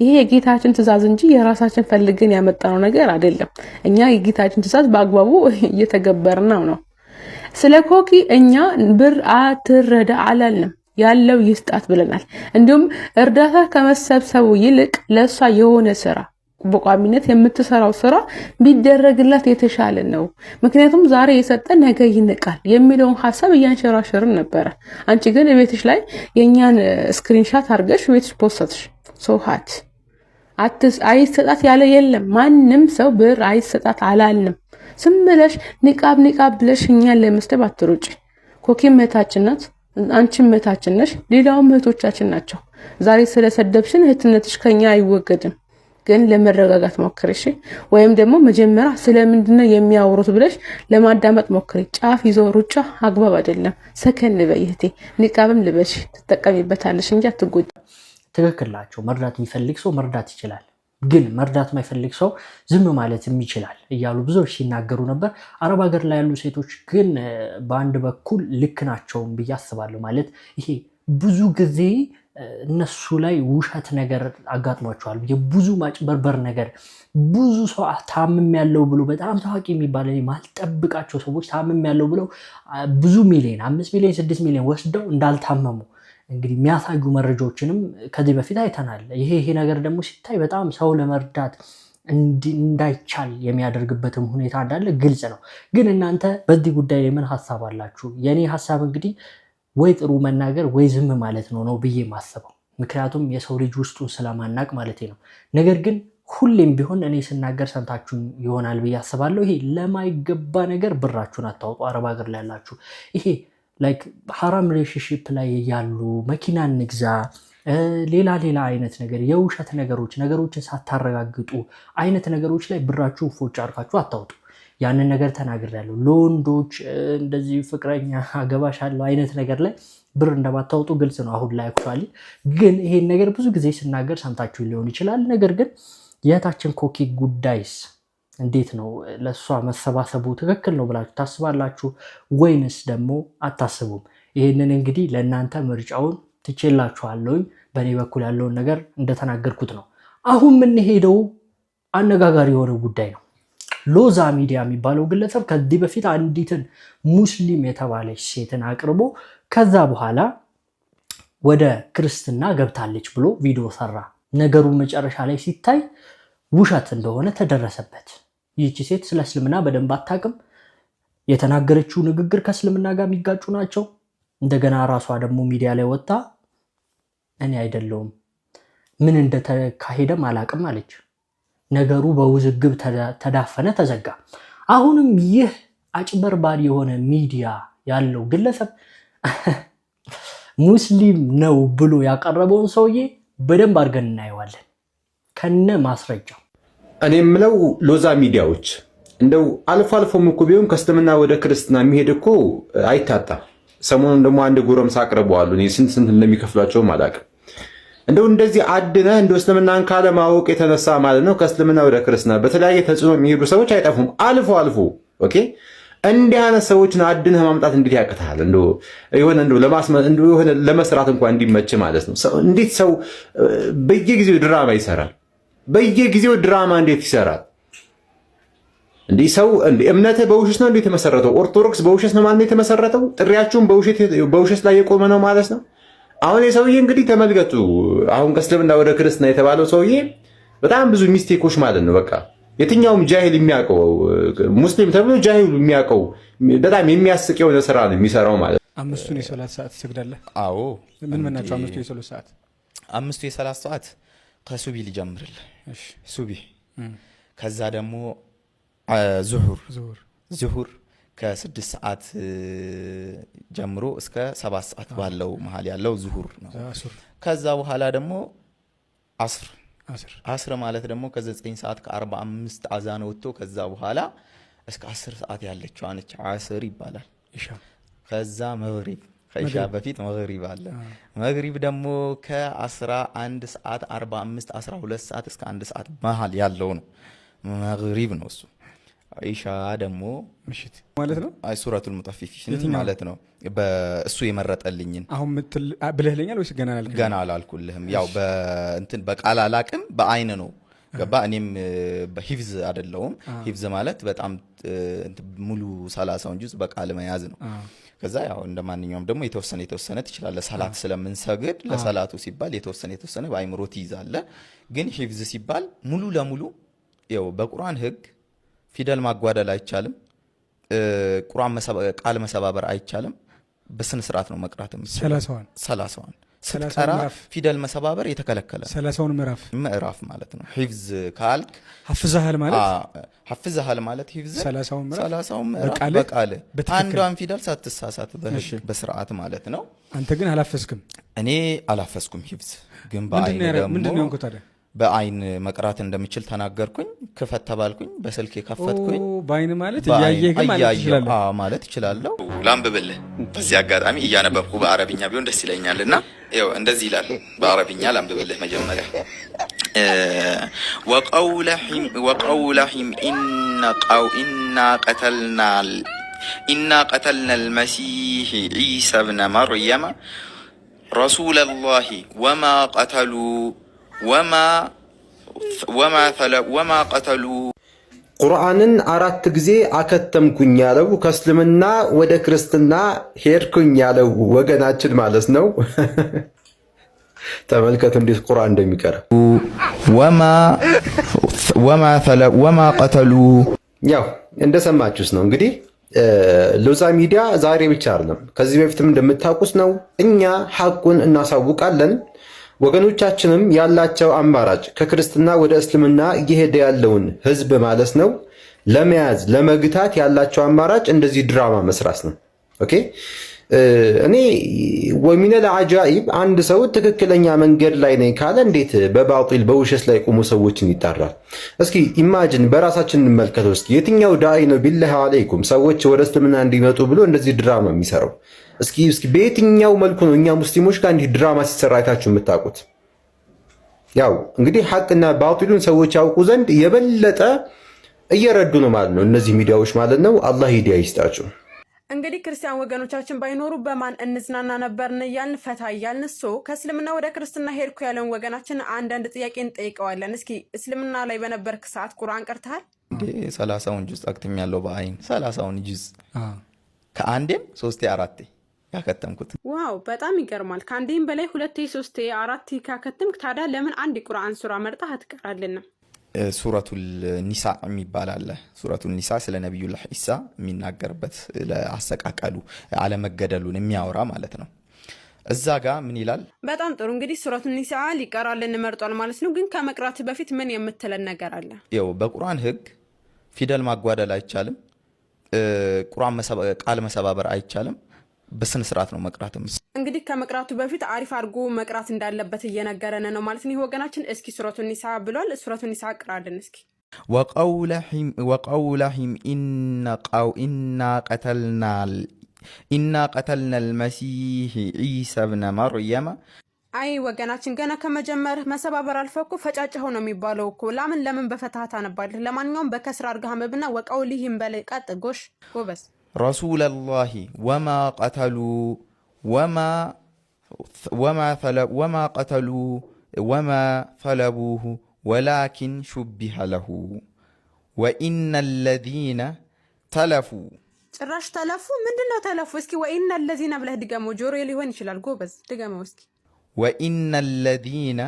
ይሄ የጌታችን ትእዛዝ እንጂ የራሳችን ፈልገን ያመጣነው ነገር አይደለም። እኛ የጌታችን ትእዛዝ በአግባቡ እየተገበርነው ነው። ስለ ኮኪ እኛ ብር አትረዳ አላልንም፣ ያለው ይስጣት ብለናል። እንዲሁም እርዳታ ከመሰብሰቡ ይልቅ ለሷ የሆነ ስራ በቋሚነት የምትሰራው ስራ ቢደረግላት የተሻለ ነው። ምክንያቱም ዛሬ የሰጠ ነገ ይንቃል የሚለውን ሐሳብ እያንሸራሸርን ነበረ። አንቺ ግን ቤትሽ ላይ የኛን ስክሪንሻት አድርገሽ ቤትሽ ፖስትሽ ሶሃት አይሰጣት ያለ የለም። ማንም ሰው ብር አይሰጣት አላልንም። ዝም ብለሽ ኒቃብ ብለሽ እኛን ለመስደብ አትሩጪ። ኮኪ እህታችን ናት፣ አንቺ እህታችን ነሽ፣ ሌላውም እህቶቻችን ናቸው። ዛሬ ስለሰደብሽን እህትነትሽ ከኛ አይወገድም። ግን ለመረጋጋት ሞክሪ እሺ። ወይም ደግሞ መጀመሪያ ስለምንድነው የሚያወሩት ብለሽ ለማዳመጥ ሞክሪ። ጫፍ ይዞ ሩጫ አግባብ አይደለም። ሰከን በይ እህቴ። ኒቃብም ልበሽ ትጠቀሚበታለሽ እንጂ አትጎጂ። ትክክል ናቸው። መርዳት የሚፈልግ ሰው መርዳት ይችላል። ግን መርዳት የማይፈልግ ሰው ዝም ማለትም ይችላል እያሉ ብዙዎች ሲናገሩ ነበር። አረብ ሀገር ላይ ያሉ ሴቶች ግን በአንድ በኩል ልክ ናቸው ብዬ አስባለሁ። ማለት ይሄ ብዙ ጊዜ እነሱ ላይ ውሸት ነገር አጋጥሟቸዋል። የብዙ ማጭበርበር ነገር ብዙ ሰው ታምም ያለው ብሎ በጣም ታዋቂ የሚባል ማልጠብቃቸው ሰዎች ታምም ያለው ብለው ብዙ ሚሊዮን 5 ሚሊዮን 6 ሚሊዮን ወስደው እንዳልታመሙ እንግዲህ የሚያሳዩ መረጃዎችንም ከዚህ በፊት አይተናል። ይሄ ነገር ደግሞ ሲታይ በጣም ሰው ለመርዳት እንዳይቻል የሚያደርግበትም ሁኔታ እንዳለ ግልጽ ነው። ግን እናንተ በዚህ ጉዳይ ላይ ምን ሀሳብ አላችሁ? የኔ ሀሳብ እንግዲህ ወይ ጥሩ መናገር ወይ ዝም ማለት ነው ብዬ ማስበው። ምክንያቱም የሰው ልጅ ውስጡን ስለማናቅ ማለት ነው። ነገር ግን ሁሌም ቢሆን እኔ ስናገር ሰምታችሁ ይሆናል ብዬ አስባለሁ። ይሄ ለማይገባ ነገር ብራችሁን አታውጡ። አረብ ሀገር ላይ ያላችሁ ይሄ ላይክ ሐራም ሪሌሽንሺፕ ላይ ያሉ መኪና እንግዛ፣ ሌላ አይነት ነገር የውሸት ነገሮችን ሳታረጋግጡ አይነት ነገሮች ላይ ብራችሁ ፎጭ አርካችሁ አታውጡ። ያንን ነገር ተናግሬያለሁ። ለወንዶች እንደዚህ ፍቅረኛ አገባሻለሁ አይነት ነገር ላይ ብር እንደማታወጡ ግልጽ ነው አሁን ላይ አክቹአሊ። ግን ይሄን ነገር ብዙ ጊዜ ስናገር ሰምታችሁ ሊሆን ይችላል። ነገር ግን የእህታችን ኮኪ ጉዳይስ እንዴት ነው? ለእሷ መሰባሰቡ ትክክል ነው ብላችሁ ታስባላችሁ ወይንስ ደግሞ አታስቡም? ይህንን እንግዲህ ለእናንተ ምርጫውን ትቼላችኋለሁኝ። በእኔ በኩል ያለውን ነገር እንደተናገርኩት ነው። አሁን የምንሄደው አነጋጋሪ የሆነ ጉዳይ ነው። ሎዛ ሚዲያ የሚባለው ግለሰብ ከዚህ በፊት አንዲትን ሙስሊም የተባለች ሴትን አቅርቦ ከዛ በኋላ ወደ ክርስትና ገብታለች ብሎ ቪዲዮ ሰራ። ነገሩ መጨረሻ ላይ ሲታይ ውሸት እንደሆነ ተደረሰበት። ይህቺ ሴት ስለ እስልምና በደንብ አታውቅም። የተናገረችው ንግግር ከእስልምና ጋር የሚጋጩ ናቸው። እንደገና ራሷ ደግሞ ሚዲያ ላይ ወጣ እኔ አይደለሁም ምን እንደተካሄደም አላውቅም አለች። ነገሩ በውዝግብ ተዳፈነ፣ ተዘጋ። አሁንም ይህ አጭበርባሪ የሆነ ሚዲያ ያለው ግለሰብ ሙስሊም ነው ብሎ ያቀረበውን ሰውዬ በደንብ አድርገን እናየዋለን ከነ ማስረጃው። እኔ የምለው ሎዛ ሚዲያዎች እንደው አልፎ አልፎም እኮ ቢሆን ከእስልምና ወደ ክርስትና የሚሄድ እኮ አይታጣም። ሰሞኑን ደግሞ አንድ ጎረምሳ አቅርበዋል። እኔ ስንት እንደሚከፍሏቸውም አላውቅም። እንደው እንደዚህ አድነህ እንደው እስልምናን ካለማወቅ የተነሳ ማለት ነው ከእስልምና ወደ ክርስትና በተለያየ ተጽዕኖ የሚሄዱ ሰዎች አይጠፉም። አልፎ አልፎ ኦኬ። እንዲህ አይነት ሰዎችን አድነህ ማምጣት እንግዲህ ያቅታል። እንደው የሆነ ለመስራት እንኳን እንዲመች ማለት ነው። እንዴት ሰው በየጊዜው ድራማ ይሰራል? በየጊዜው ድራማ እንዴት ይሰራል? እንዲህ ሰው እምነትህ በውሸት ነው እንዴ የተመሰረተው? ኦርቶዶክስ በውሸት ነው ማለት የተመሰረተው? ጥሪያችሁን በውሸት ላይ የቆመ ነው ማለት ነው? አሁን የሰውዬ እንግዲህ ተመልከቱ። አሁን ከእስልምና ወደ ክርስትና የተባለው ሰውዬ በጣም ብዙ ሚስቴኮች ማለት ነው። በቃ የትኛውም ጃሂል የሚያውቀው ሙስሊም ተብሎ ጃሂል የሚያውቀው በጣም የሚያስቅ የሆነ ስራ ነው የሚሰራው ማለት ነው። አምስቱን የሶላት ሰዓት ትሰግዳለህ? አዎ። ምን ምን ናቸው አምስቱ የሶላት ሰዓት? አምስቱ የሶላት ሰዓት ከሱቢ ሊጀምርልህ። እሺ ሱቢ፣ ከዛ ደግሞ ዙሁር ከ6 ሰዓት ጀምሮ እስከ 7 ሰዓት ባለው መሀል ያለው ዙሁር ነው። ከዛ በኋላ ደግሞ አስር ማለት ደግሞ ከ9 ሰዓት ከ45 አዛን ወጥቶ ከዛ በኋላ እስከ 10 ሰዓት ያለችው ነች አስር ይባላል። ከዛ መግሪብ ከኢሻ በፊት መግሪብ አለ። መግሪብ ደግሞ ከ11 ሰዓት 45 12 ሰዓት እስከ 1 ሰዓት መሀል ያለው ነው መግሪብ ነው እሱ። ኢሻ ደግሞ ምሽት ማለት ነው። አይ ሱረቱል ሙጠፊፊን ማለት ነው። በእሱ የመረጠልኝን አሁን ብለህልኛል ወይስ ገና አላልኩልህም? ገና አላልኩልህም። ያው በእንትን በቃል አላቅም በአይን ነው ገባ። እኔም በሂፍዝ አይደለሁም። ሂፍዝ ማለት በጣም ሙሉ 30ውን ጁዝ በቃል መያዝ ነው። ከዛ ያው እንደማንኛውም ደግሞ የተወሰነ ትችላለህ። ሰላት ስለምንሰግድ ለሰላቱ ሲባል የተወሰነ በአይምሮ ትይዛለህ። ግን ሂፍዝ ሲባል ሙሉ ለሙሉ ያው በቁርአን ህግ ፊደል ማጓደል አይቻልም። ቁርአን ቃል መሰባበር አይቻልም። በስነ ስርዓት ነው መቅራት የምትችለው። 30ዋን ስትቀራ ፊደል መሰባበር የተከለከለ 30ውን ምዕራፍ ማለት ነው። ሂፍዝ ካልክ ሐፍዘሃል ማለት ሂፍዝ 30ውን ምዕራፍ በቃል አንዷን ፊደል ሳትሳሳት በስርዓት ማለት ነው። አንተ ግን አላፈስክም? እኔ አላፈስኩም። ሂፍዝ ግን በአይን ደግሞ ምንድነው የሆንኩት ታዲያ? በአይን መቅራት እንደምችል ተናገርኩኝ። ክፈት ተባልኩኝ። በስልክ ከፈትኩኝ። በአይን ማለት እያየህ ግን ማለት ይችላል ማለት ይችላልው። ላንብብልህ። በዚህ አጋጣሚ እያነበብኩ በአረብኛ ቢሆን ደስ ይለኛልና ይኸው እንደዚህ ይላል። በአረብኛ ላንብብልህ መጀመሪያ ወቀውለሂም ኢና ቀተልና አልመሲህ ዒሳ ብነ መርየም ረሱለላሂ ወማ ቀተሉ ወማ ቀተሉ። ቁርአንን 4 ጊዜ አከተምኩኝ ያለው ከእስልምና ወደ ክርስትና ሄድኩኝ ያለው ወገናችን ማለት ነው። ተመልከቱ እንዴት ቁርአን እንደሚቀራ። ወማ ቀተሉ። ያው እንደሰማችሁት ነው እንግዲህ ሎዛ ሚዲያ ዛሬ ብቻ አይደለም ከዚህ በፊትም እንደምታውቁት ነው። እኛ ሐቁን እናሳውቃለን። ወገኖቻችንም ያላቸው አማራጭ ከክርስትና ወደ እስልምና እየሄደ ያለውን ህዝብ ማለት ነው ለመያዝ ለመግታት ያላቸው አማራጭ እንደዚህ ድራማ መስራት ነው። ኦኬ እኔ ወሚነል አጃኢብ አንድ ሰው ትክክለኛ መንገድ ላይ ነኝ ካለ እንዴት በባጢል በውሸት ላይ ቆሙ ሰዎችን ይጣራል? እስኪ ኢማጂን በራሳችን እንመልከተው። እስኪ የትኛው ዳኢ ነው ቢላሂ አለይኩም ሰዎች ወደ እስልምና እንዲመጡ ብሎ እንደዚህ ድራማ የሚሰራው? እስኪ በየትኛው መልኩ ነው እኛ ሙስሊሞች ጋር እንዲህ ድራማ ሲሰራ አይታችሁ የምታውቁት? ያው እንግዲህ ሐቅና ባጢሉን ሰዎች ያውቁ ዘንድ የበለጠ እየረዱ ነው ማለት ነው እነዚህ ሚዲያዎች ማለት ነው። አላህ ሂዳያ ይስጣችሁ። እንግዲህ ክርስቲያን ወገኖቻችን ባይኖሩ በማን እንዝናና ነበርን እያልን ፈታ እያልን እሱ ከእስልምና ወደ ክርስትና ሄድኩ ያለውን ወገናችን አንዳንድ ጥያቄ እንጠይቀዋለን። እስኪ እስልምና ላይ በነበርክ ሰዓት ቁርአን ቀርተሃል እንዴ? 30ውን ጁዝ አክትሜያለሁ በአይን 30ውን ጁዝ ከአንዴም 3 4 ያከተምኩት። ዋው በጣም ይገርማል። ከአንዴም በላይ 2 3 4 ካከተምክ ታዲያ ለምን አንድ ቁርአን ሱራ መርጣህ አትቀራልንም? ሱረቱል ኒሳ የሚባል አለ። ሱረቱል ኒሳ ስለ ነብዩላህ ኢሳ የሚናገርበት ለአሰቃቀሉ አለመገደሉን የሚያወራ ማለት ነው። እዛ ጋር ምን ይላል? በጣም ጥሩ እንግዲህ ሱረቱል ኒሳ ሊቀራልን መርጧል ማለት ነው። ግን ከመቅራት በፊት ምን የምትለን ነገር አለ? ያው በቁርአን ህግ ፊደል ማጓደል አይቻልም። ቁርአን ቃል መሰባበር አይቻልም። በስነ ስርዓት ነው መቅራትም። እንግዲህ ከመቅራቱ በፊት አሪፍ አድርጎ መቅራት እንዳለበት እየነገረን ነው ማለት ነው ወገናችን። እስኪ ሱረቱን ኒሳ ብሏል። ሱረቱን ኒሳ ቅራልን እስኪ። ወቀውለሂም ኢና ቀተልና አልመሲህ ዒሳ ብነ መርየም። አይ ወገናችን ገና ከመጀመርህ መሰባበር አልፈኩ ፈጫጭኸው ነው የሚባለው እኮ። ለምን በፈታህ ታነባለህ? ለማንኛውም በከስራ አድርገህ አንብብና ወቀውሊሂም በላይ ቀጥ ጎሽ ጎበስ። ረሱለላሂ ወማ ቀተሉ ወማ ሰለቡሁ ወላኪን ሹቢሀ ለሁ ወኢነ ለዚነ ተለፉ ጭራሽ ተለፉ ምንድነው ተለፉ? እስኪ ወኢነ ለዚነ ብለህ ድገመው። ጆሮ ሊሆን ይችላል ጎበዝ ድገመው እስኪ። ወኢነ ለዚነ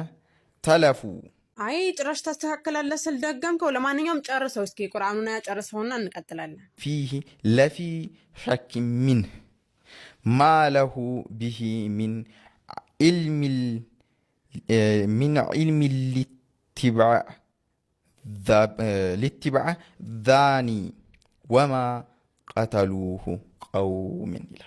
ተለፉ አይ ጭራሽ ታስተካክላለህ ስል ደገምከው። ለማንኛውም ጨርሰው እስኪ ቁርአኑን ያጨርሰውና እንቀጥላለን። ፊሂ ለፊ ሸክ ሚን ማለሁ ቢሂ ሚን ኢልሚ ሊትባዕ ዛኒ ወማ ቀተሉሁ ቀውሚን ይላል።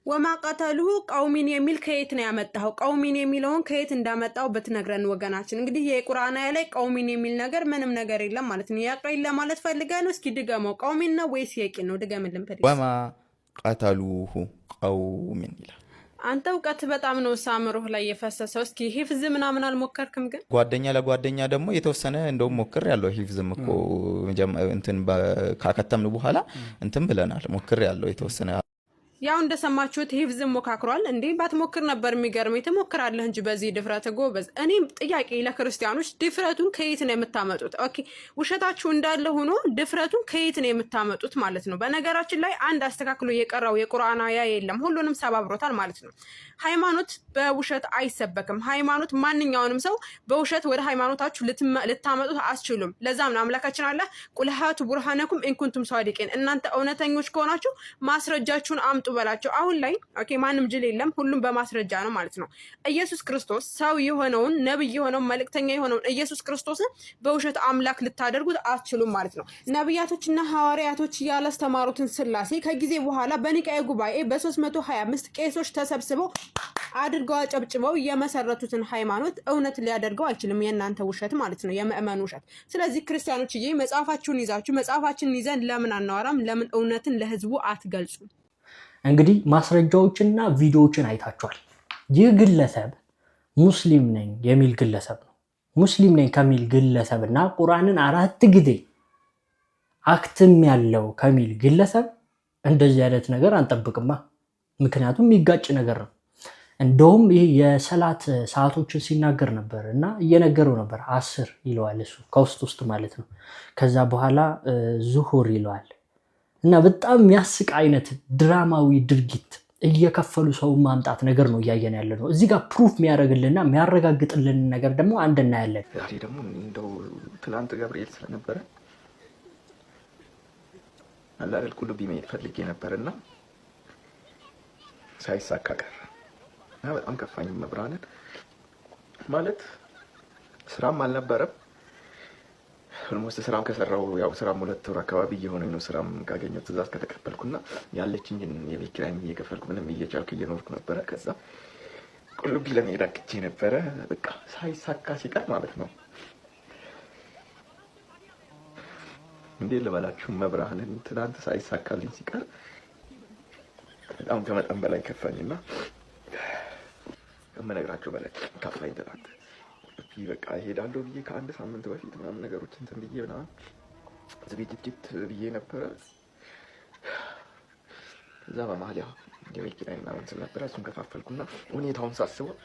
ወማ ቀተሉሁ ቀውሚን የሚል ከየት ነው ያመጣው? ቀውሚን የሚለውን ከየት እንዳመጣው በትነግረን ወገናችን። እንግዲህ የቁርአን አያ ላይ ቀውሚን የሚል ነገር ምንም ነገር የለም ማለት ነው። ያቀይል ለማለት ፈልገህ ነው? እስኪ ድገመው። ቀውሚን ነው ወይስ የቂን ነው? ድገምልን ፈልገህ። ወማ ቀተሉሁ ቀውሚን ይላል። አንተ እውቀት በጣም ነው ሳምሮህ ላይ የፈሰሰው። እስኪ ሂፍዝ ምናምን አልሞከርክም? ግን ጓደኛ ለጓደኛ ደግሞ የተወሰነ እንደውም ሞክር ያለው ሂፍዝም እኮ እንትን ካከተምን በኋላ እንትን ብለናል። ሞክር ያለው የተወሰነ ያው እንደሰማችሁት ሂፍዝ ሞካክሯል። እንዴ ባትሞክር ነበር የሚገርመኝ። ትሞክራለህ እንጂ በዚህ ድፍረት ጎበዝ። እኔ ጥያቄ ለክርስቲያኖች ድፍረቱን ከየት ነው የምታመጡት? ኦኬ ውሸታችሁ እንዳለ ሆኖ ድፍረቱን ከየት ነው የምታመጡት ማለት ነው። በነገራችን ላይ አንድ አስተካክሎ የቀራው የቁርአን አያ የለም፣ ሁሉንም ሰባብሮታል ማለት ነው። ሃይማኖት በውሸት አይሰበክም። ሃይማኖት ማንኛውንም ሰው በውሸት ወደ ሃይማኖታችሁ ልታመጡት አስችሉም። ለዛም ነው አምላካችን አለ ቁል ሃቱ ቡርሃነኩም ኢንኩንቱም ሷዲቂን፣ እናንተ እውነተኞች ከሆናችሁ ማስረጃችሁን አምጡ በላቸው። አሁን ላይ ኦኬ ማንም ጅል የለም፣ ሁሉም በማስረጃ ነው ማለት ነው። ኢየሱስ ክርስቶስ ሰው የሆነውን ነብይ የሆነውን መልእክተኛ የሆነውን ኢየሱስ ክርስቶስን በውሸት አምላክ ልታደርጉት አትችሉም ማለት ነው። ነብያቶችና ሐዋርያቶች ያላስተማሩትን ስላሴ ከጊዜ በኋላ በኒቃኤ ጉባኤ በ325 ቄሶች ተሰብስበው አድርገው አጨብጭበው የመሰረቱትን ሃይማኖት እውነት ሊያደርገው አይችልም። የእናንተ ውሸት ማለት ነው፣ የምእመን ውሸት። ስለዚህ ክርስቲያኖች መጽሐፋችሁን ይዛችሁ መጽሐፋችንን ይዘን ለምን አናወራም? ለምን እውነትን ለህዝቡ አትገልጹም? እንግዲህ ማስረጃዎችና ቪዲዮዎችን አይታችኋል። ይህ ግለሰብ ሙስሊም ነኝ የሚል ግለሰብ ነው። ሙስሊም ነኝ ከሚል ግለሰብና ቁርአንን 4 ጊዜ አክትም ያለው ከሚል ግለሰብ እንደዚህ አይነት ነገር አንጠብቅማ። ምክንያቱም የሚጋጭ ነገር ነው። እንደውም ይህ የሰላት ሰዓቶችን ሲናገር ነበር እና እየነገረው ነበር። 10 ይለዋል እሱ ከውስጥ ማለት ነው። ከዛ በኋላ ዙሁር ይለዋል እና በጣም የሚያስቅ አይነት ድራማዊ ድርጊት እየከፈሉ ሰው ማምጣት ነገር ነው እያየን ያለ ነው። እዚህ ጋር ፕሩፍ የሚያደርግልንና የሚያረጋግጥልን ነገር ደግሞ አንድ እናያለን። ዛሬ ደግሞ እንደው ትናንት ገብርኤል ስለነበረ አላል ቁልቢ መሄድ ፈልጌ ነበርና ሳይሳካ ቀረ እና በጣም ከፋኝ። መብራንን ማለት ስራም አልነበረም። ኦልሞስት ስራም ከሰራው ያው ስራም 2 ወር አካባቢ እየሆነኝ ነው። ስራም ካገኘው ትእዛዝ ከተቀበልኩና ያለችኝን የቤት ኪራይም እየከፈልኩ ምንም እየቻልኩ እየኖርኩ ነበረ። ከዛ ቁልቢ ለመሄድ አቅጄ ነበረ። በቃ ሳይሳካ ሲቀር ማለት ነው። እንዴት ልበላችሁ መብራንን ትናንት ሳይሳካልኝ ሲቀር በጣም ከመጠን በላይ ከፋኝና ከምነግራቸው በላይ ከፋኝ። ትናንት በቃ እሄዳለሁ ብዬ ከ1 ሳምንት በፊት ምናምን ነገሮች እንትን ብዬ ምናምን ዝግጅት ብዬ ነበረ። ከዛ በመሀል ያው የቤት ኪራይ ምናምን ስለነበረ እሱን ከፋፈልኩና ሁኔታውን ሳስበው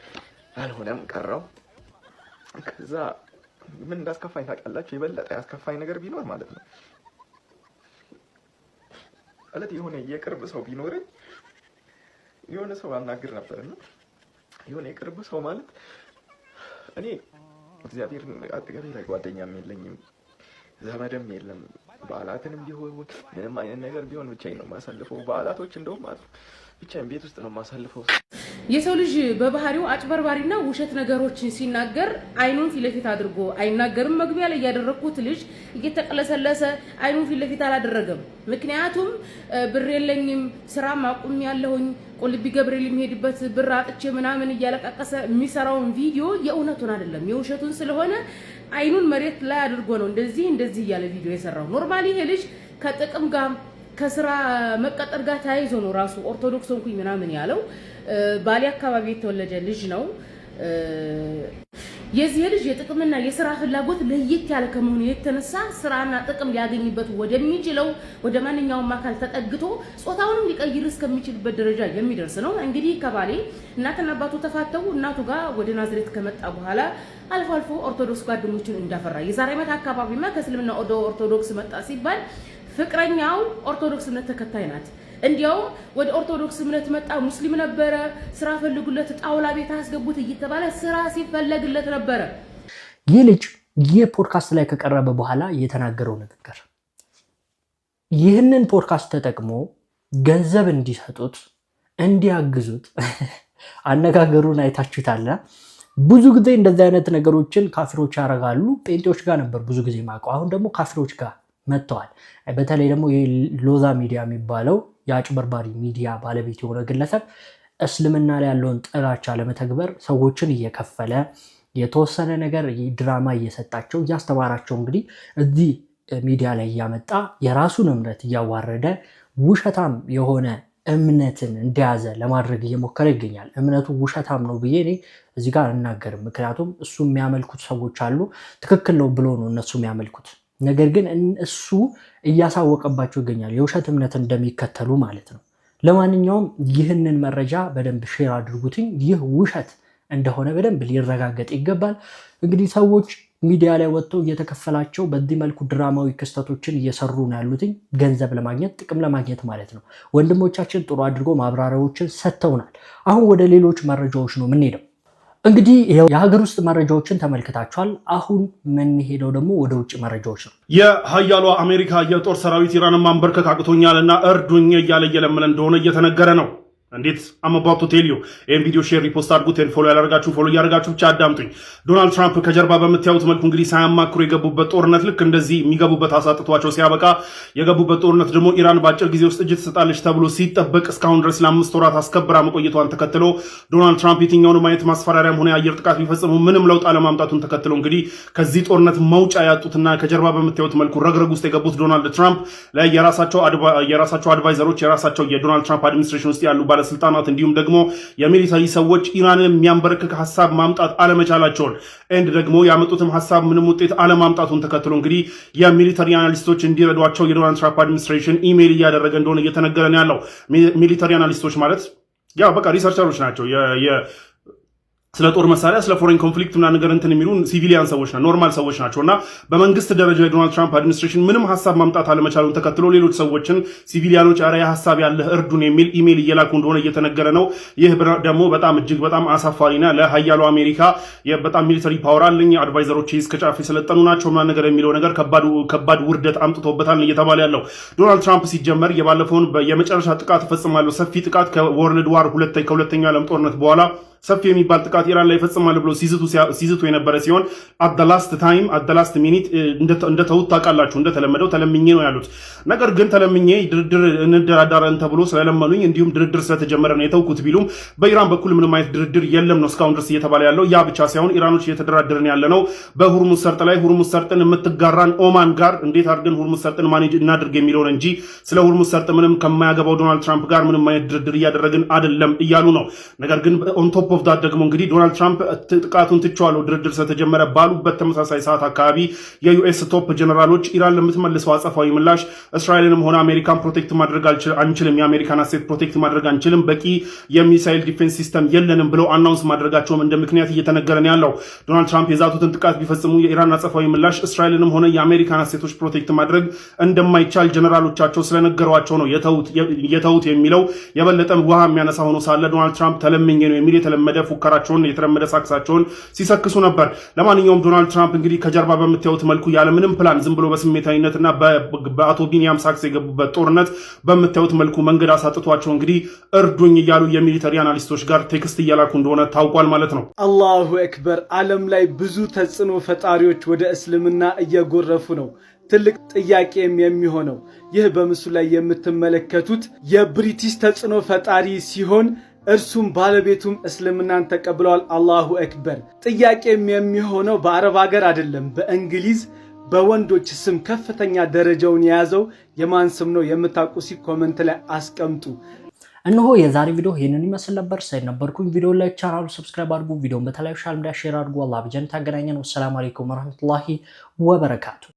አልሆነም ቀረው። ከዛ ምን እንዳስከፋኝ ታውቃላችሁ? የበለጠ ያስከፋኝ ነገር ቢኖር ማለት ነው ማለት የሆነ የቅርብ ሰው ቢኖረኝ የሆነ ሰው አናግር ነበርና የሆነ የቅርብ ሰው ማለት እኔ እግዚአብሔር አጠገቤ ላይ ጓደኛም የለኝም ዘመድም የለም። በዓላትንም ቢሆን ምንም አይነት ነገር ቢሆን ብቻዬን ነው የማሳልፈው። በዓላቶች እንደውም ብቻዬን ቤት ውስጥ ነው የማሳልፈው። የሰው ልጅ በባህሪው አጭበርባሪና ውሸት ነገሮችን ሲናገር አይኑን ፊት ለፊት አድርጎ አይናገርም። መግቢያ ላይ ያደረኩት ልጅ እየተቀለሰለሰ አይኑን ፊት ለፊት አላደረገም። ምክንያቱም ብር የለኝም ስራ ማቁም ያለሁኝ ቁልቢ ገብርኤል የሚሄድበት ብር አጥቼ ምናምን እያለቃቀሰ የሚሰራውን ቪዲዮ የእውነቱን አይደለም የውሸቱን ስለሆነ አይኑን መሬት ላይ አድርጎ ነው እንደዚህ እያለ ቪዲዮ የሰራው። ኖርማሊ ይሄ ልጅ ከጥቅም ጋር ከስራ መቀጠር ጋር ተያይዞ ነው ራሱ ኦርቶዶክስ ሆንኩኝ ምናምን ያለው። ባሌ አካባቢ የተወለደ ልጅ ነው። የዚህ ልጅ የጥቅምና የሥራ ፍላጎት ለየት ያለ ከመሆኑ የተነሳ ስራና ጥቅም ሊያገኝበት ወደሚችለው ወደ ማንኛውም አካል ተጠግቶ ጾታውንም ሊቀይር እስከሚችልበት ደረጃ የሚደርስ ነው። እንግዲህ ከባሌ እናትና አባቱ ተፋተው እናቱ ጋር ወደ ናዝሬት ከመጣ በኋላ አልፎ አልፎ ኦርቶዶክስ ጓደኞችን እንዳፈራ የዛሬ ዓመት አካባቢማ ከእስልምና ወደ ኦርቶዶክስ መጣ ሲባል ፍቅረኛው ኦርቶዶክስ እምነት ተከታይ ናት። እንዲያው ወደ ኦርቶዶክስ እምነት መጣ ሙስሊም ነበረ ስራ ፈልጉለት ጣውላ ቤት አስገቡት እየተባለ ስራ ሲፈለግለት ነበረ። ይህ ልጅ የፖድካስት ላይ ከቀረበ በኋላ የተናገረው ንግግር ይህንን ፖድካስት ተጠቅሞ ገንዘብ እንዲሰጡት እንዲያግዙት አነጋገሩን አይታችሁታል። ብዙ ጊዜ እንደዚህ አይነት ነገሮችን ካፊሮች ያደርጋሉ። ጴንጤዎች ጋር ነበር ብዙ ጊዜ ማውቀው፣ አሁን ደግሞ ካፊሮች ጋር መጥተዋል። በተለይ ደግሞ ሎዛ ሚዲያ የሚባለው የአጭበርባሪ ሚዲያ ባለቤት የሆነ ግለሰብ እስልምና ላይ ያለውን ጥላቻ ለመተግበር ሰዎችን እየከፈለ የተወሰነ ነገር ድራማ እየሰጣቸው እያስተማራቸው እንግዲህ እዚህ ሚዲያ ላይ እያመጣ የራሱን እምነት እያዋረደ ውሸታም የሆነ እምነትን እንደያዘ ለማድረግ እየሞከረ ይገኛል። እምነቱ ውሸታም ነው ብዬ እኔ እዚህ ጋር አልናገርም። ምክንያቱም እሱ የሚያመልኩት ሰዎች አሉ፣ ትክክል ነው ብሎ ነው እነሱ የሚያመልኩት። ነገር ግን እሱ እያሳወቀባቸው ይገኛል የውሸት እምነት እንደሚከተሉ ማለት ነው። ለማንኛውም ይህንን መረጃ በደንብ ሼር አድርጉትኝ። ይህ ውሸት እንደሆነ በደንብ ሊረጋገጥ ይገባል። እንግዲህ ሰዎች ሚዲያ ላይ ወጥተው እየተከፈላቸው በዚህ መልኩ ድራማዊ ክስተቶችን እየሰሩ ነው ያሉትኝ ገንዘብ ለማግኘት ጥቅም ለማግኘት ማለት ነው። ወንድሞቻችን ጥሩ አድርጎ ማብራሪያዎችን ሰጥተውናል። አሁን ወደ ሌሎች መረጃዎች ነው የምንሄደው። እንግዲህ የሀገር ውስጥ መረጃዎችን ተመልክታችኋል። አሁን የምንሄደው ደግሞ ወደ ውጭ መረጃዎች ነው። የሀያሏ አሜሪካ የጦር ሰራዊት ኢራንን ማንበርከክ አቅቶኛልና እርዱኝ እያለ እየለመነ እንደሆነ እየተነገረ ነው። እንዴት አመባቱ ቴሊዮ ይህን ቪዲዮ ሼር ሪፖስት አድርጉት። ፎሎ ያላደረጋችሁ ፎሎ እያደረጋችሁ ብቻ አዳምጡኝ። ዶናልድ ትራምፕ ከጀርባ በምታዩት መልኩ እንግዲህ ሳያማክሩ የገቡበት ጦርነት ልክ እንደዚህ የሚገቡበት አሳጥቷቸው ሲያበቃ የገቡበት ጦርነት ደግሞ ኢራን በአጭር ጊዜ ውስጥ እጅ ትሰጣለች ተብሎ ሲጠበቅ እስካሁን ድረስ ለ5 ወራት አስከብራ መቆየቷን ተከትሎ ዶናልድ ትራምፕ የትኛውንም አይነት ማስፈራሪያም ሆነ የአየር ጥቃት ቢፈጽሙ ምንም ለውጥ አለማምጣቱን ተከትሎ እንግዲህ ከዚህ ጦርነት መውጫ ያጡትና ከጀርባ በምታዩት መልኩ ረግረግ ውስጥ የገቡት ዶናልድ ትራምፕ ላይ የራሳቸው አድቫይዘሮች የራሳቸው የዶናልድ ትራምፕ አድሚኒስትሬሽን ውስጥ ያሉ ባለስልጣናት እንዲሁም ደግሞ የሚሊተሪ ሰዎች ኢራንን የሚያንበረክክ ሐሳብ ማምጣት አለመቻላቸውን እንድ ደግሞ ያመጡትም ሐሳብ ምንም ውጤት አለማምጣቱን ተከትሎ እንግዲህ የሚሊተሪ አናሊስቶች እንዲረዷቸው የዶናልድ ትራምፕ አድሚኒስትሬሽን ኢሜይል እያደረገ እንደሆነ እየተነገረ ነው ያለው። ሚሊተሪ አናሊስቶች ማለት ያው በቃ ሪሰርቸሮች ናቸው። ስለ ጦር መሳሪያ ስለ ፎሬን ኮንፍሊክት እና ነገር እንትን የሚሉ ሲቪሊያን ሰዎች ናቸው፣ ኖርማል ሰዎች ናቸው። እና በመንግስት ደረጃ የዶናልድ ትራምፕ አድሚኒስትሬሽን ምንም ሐሳብ ማምጣት አለመቻሉን ተከትሎ ሌሎች ሰዎችን ሲቪሊያኖች አረ ሐሳብ ያለህ እርዱን የሚል ኢሜይል እየላኩ እንደሆነ እየተነገረ ነው። ይህ ደግሞ በጣም እጅግ በጣም አሳፋሪና ለሀያሉ አሜሪካ በጣም ሚሊተሪ ፓወር አለኝ አድቫይዘሮች እስከ ጫፍ የሰለጠኑ ናቸው ምናምን ነገር የሚለው ነገር ከባድ ውርደት አምጥቶበታል እየተባለ ያለው ዶናልድ ትራምፕ ሲጀመር የባለፈውን የመጨረሻ ጥቃት ፈጽማለሁ ሰፊ ጥቃት ከወርልድ ዋር ከሁለተኛው ዓለም ጦርነት በኋላ ሰፊ የሚባል ጥቃት ኢራን ላይ ይፈጽማል ብሎ ሲዝቱ የነበረ ሲሆን አት ላስት ሚኒት እንደተውት ታውቃላችሁ። እንደተለመደው ተለምኜ ነው ያሉት። ነገር ግን ተለምኜ ድርድር እንደራዳረን ተብሎ ስለለመኑኝ እንዲሁም ድርድር ስለተጀመረ ነው የተውኩት ቢሉም በኢራን በኩል ምንም አይነት ድርድር የለም ነው እስካሁን ድረስ እየተባለ ያለው። ያ ብቻ ሳይሆን ኢራኖች እየተደራደርን ያለ ነው በሁርሙዝ ሰርጥ ላይ ሁርሙዝ ሰርጥን የምትጋራን ኦማን ጋር እንዴት አድርገን ሁርሙዝ ሰርጥን ማኔጅ እናድርግ የሚለውን እንጂ ስለ ሁርሙዝ ሰርጥ ምንም ከማያገባው ዶናልድ ትራምፕ ጋር ምንም አይነት ድርድር እያደረግን አይደለም እያሉ ነው። ነገር ግን ኦን ቶፕ ኦፍ ዳት ደግሞ እንግዲህ ዶናልድ ትራምፕ ጥቃቱን ትቼዋለሁ ድርድር ስለተጀመረ ባሉበት ተመሳሳይ ሰዓት አካባቢ የዩኤስ ቶፕ ጀነራሎች ኢራን ለምትመልሰው አጸፋዊ ምላሽ እስራኤልንም ሆነ አሜሪካን ፕሮቴክት ማድረግ አንችልም፣ የአሜሪካን አሴት ፕሮቴክት ማድረግ አንችልም፣ በቂ የሚሳይል ዲፌንስ ሲስተም የለንም ብለው አናውንስ ማድረጋቸውም እንደ ምክንያት እየተነገረ ነው ያለው። ዶናልድ ትራምፕ የዛቱትን ጥቃት ቢፈጽሙ የኢራን አጸፋዊ ምላሽ እስራኤልንም ሆነ የአሜሪካን አሴቶች ፕሮቴክት ማድረግ እንደማይቻል ጀነራሎቻቸው ስለነገሯቸው ነው የተውት የሚለው የበለጠ ውሃ የሚያነሳ ሆኖ ሳለ ዶናልድ ትራምፕ ተለምኜ ነው የሚል የተለመደ ፉከራቸውን የተለመደ ሳክሳቸውን ሲሰክሱ ነበር። ለማንኛውም ዶናልድ ትራምፕ እንግዲህ ከጀርባ በምታዩት መልኩ ያለምንም ፕላን ዝም ብሎ በስሜታዊነትና በአቶ ቢኒያም ሳክስ የገቡበት ጦርነት በምታዩት መልኩ መንገድ አሳጥቷቸው እንግዲህ እርዱኝ እያሉ የሚሊተሪ አናሊስቶች ጋር ቴክስት እያላኩ እንደሆነ ታውቋል ማለት ነው። አላሁ አክበር። ዓለም ላይ ብዙ ተጽዕኖ ፈጣሪዎች ወደ እስልምና እየጎረፉ ነው። ትልቅ ጥያቄም የሚሆነው ይህ በምስሉ ላይ የምትመለከቱት የብሪቲሽ ተጽዕኖ ፈጣሪ ሲሆን እርሱም ባለቤቱም እስልምናን ተቀብለዋል። አላሁ አክበር። ጥያቄም የሚሆነው በአረብ ሀገር አይደለም፣ በእንግሊዝ በወንዶች ስም ከፍተኛ ደረጃውን የያዘው የማን ስም ነው? የምታውቁ ኮመንት ላይ አስቀምጡ። እነሆ የዛሬ ቪዲዮ ይሄንን ይመስል ነበር። ሰይድ ነበርኩኝ። ቪዲዮ ላይ ቻናሉ ሰብስክራይብ አድርጉ፣ ቪዲዮን በተለያዩ ሶሻል ሚዲያ ሼር አድርጉ። አላህ በጀነት ያገናኘን። ወሰላሙ አለይኩም ወራህመቱላሂ ወበረካቱ።